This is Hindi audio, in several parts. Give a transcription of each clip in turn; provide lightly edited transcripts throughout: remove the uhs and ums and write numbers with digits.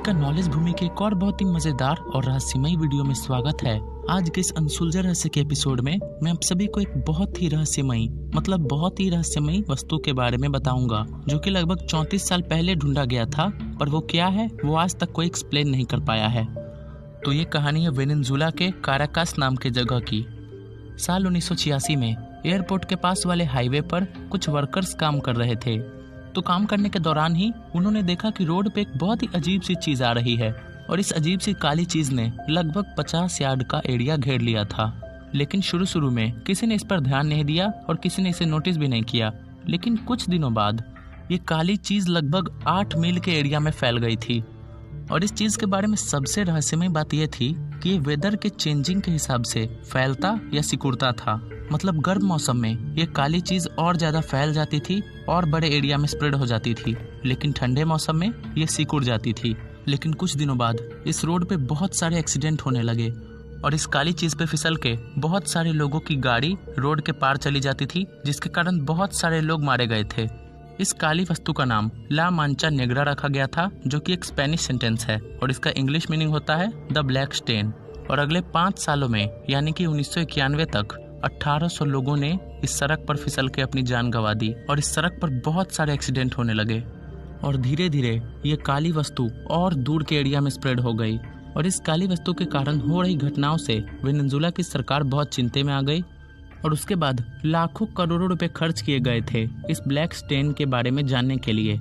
का नॉलेज भूमि के एक और बहुत ही मजेदार और रहस्यमयी वीडियो में स्वागत है। आज के इस अनसुलझे रहस्य के एपिसोड में मैं आप सभी को एक बहुत ही रहस्यमयी वस्तु के बारे में बताऊंगा, जो कि लगभग 34 साल पहले ढूंढा गया था, पर वो क्या है वो आज तक कोई एक्सप्लेन नहीं कर पाया है। तो ये कहानी है वेनेजुएला के काराकास नाम के जगह की। साल 1986 में एयरपोर्ट के पास वाले हाईवे पर कुछ वर्कर्स काम कर रहे थे। तो काम करने के दौरान ही उन्होंने देखा कि रोड पे एक बहुत ही अजीब सी चीज आ रही है, और इस अजीब सी काली चीज ने लगभग 50 यार्ड का एरिया घेर लिया था। लेकिन शुरू में किसी ने इस पर ध्यान नहीं दिया और किसी ने इसे नोटिस भी नहीं किया। लेकिन कुछ दिनों बाद ये काली चीज लगभग 8 मील के एरिया में फैल गई थी। और इस चीज के बारे में सबसे रहस्यमय बात यह थी कि ये वेदर के चेंजिंग के हिसाब से फैलता या सिकुड़ता था। मतलब गर्म मौसम में ये काली चीज और ज्यादा फैल जाती थी और बड़े एरिया में स्प्रेड हो जाती थी, लेकिन ठंडे मौसम में ये सिकुड़ जाती थी। लेकिन कुछ दिनों बाद इस रोड पे बहुत सारे एक्सीडेंट होने लगे और इस काली चीज पे फिसल के बहुत सारे लोगों की गाड़ी रोड के पार चली जाती थी, जिसके कारण बहुत सारे लोग मारे गए थे। इस काली वस्तु का नाम ला मांचा नेग्रा रखा गया था, जो कि एक स्पेनिश सेंटेंस है और इसका इंग्लिश मीनिंग होता है द ब्लैक स्टेन। और अगले 5 सालों में यानी कि 1991 तक 1800 लोगों ने इस सड़क पर फिसल के अपनी जान गंवा दी और इस सड़क पर बहुत सारे एक्सीडेंट होने लगे। और धीरे धीरे ये काली वस्तु और दूर के एरिया में स्प्रेड हो गई। और इस काली वस्तु के कारण हो रही घटनाओं से वेनेजुएला की सरकार बहुत चिंता में आ गई। और उसके बाद लाखों करोड़ों रुपए खर्च किए गए थे इस ब्लैक स्टेन के बारे में जानने के लिए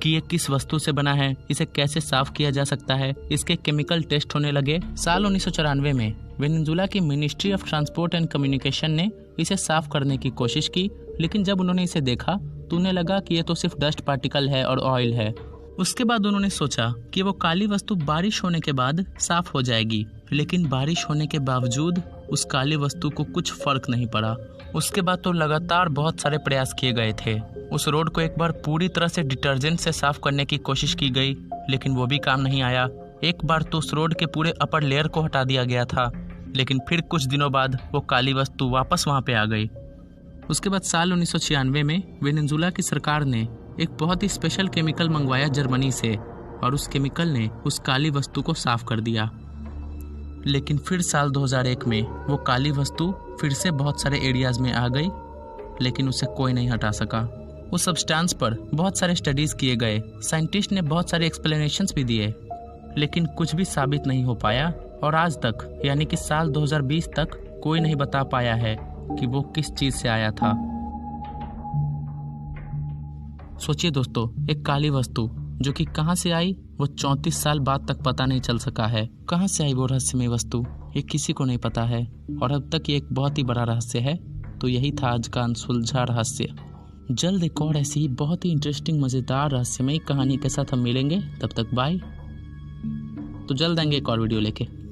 कि ये किस वस्तु से बना है, इसे कैसे साफ किया जा सकता है। इसके केमिकल टेस्ट होने लगे। साल 1994 में वेनेजुएला की ministry of transport and communication ने इसे साफ करने की कोशिश की, लेकिन जब उन्होंने इसे देखा तो उन्हें लगा कि ये तो सिर्फ डस्ट पार्टिकल है और ऑयल है। उसके बाद उन्होंने सोचा कि वो काली वस्तु बारिश होने के बाद साफ हो जाएगी, लेकिन बारिश होने के बावजूद उस काली वस्तु को कुछ फर्क नहीं पड़ा। उसके बाद तो लगातार बहुत सारे प्रयास किए गए थे। उस रोड को एक बार पूरी तरह से डिटर्जेंट से साफ करने की कोशिश की गई, लेकिन वो भी काम नहीं आया। एक बार तो उस रोड के पूरे अपर लेयर को हटा दिया गया था, लेकिन फिर कुछ दिनों बाद वो काली वस्तु वापस वहां पे आ गई। उसके बाद साल 1996 में वेनेजुएला की सरकार ने एक बहुत ही स्पेशल केमिकल मंगवाया जर्मनी से, और उस केमिकल ने उस काली वस्तु को साफ कर दिया। लेकिन फिर साल 2001 में वो काली वस्तु फिर से बहुत सारे एरियाज में आ गई, लेकिन उसे कोई नहीं हटा सका। उस सब्सटेंस पर बहुत सारे स्टडीज किए गए, साइंटिस्ट ने बहुत सारे एक्सप्लेनेशंस भी दिए, लेकिन कुछ भी साबित नहीं हो पाया। और आज तक यानी कि साल 2020 तक कोई नहीं बता पाया है कि वो किस चीज से आया था। सोचिए दोस्तों, एक काली वस्तु जो कि कहां से आई वो 34 साल बाद तक पता नहीं चल सका है। कहां से आई वो रहस्यमय वस्तु, ये किसी को नहीं पता है, और अब तक ये एक बहुत ही बड़ा रहस्य है। तो यही था आज का अनसुलझा रहस्य। जल्द एक और ऐसी ही बहुत ही इंटरेस्टिंग मजेदार रहस्यमय कहानी के साथ हम मिलेंगे। तब तक बाय। तो जल्द आएंगे एक और वीडियो लेके।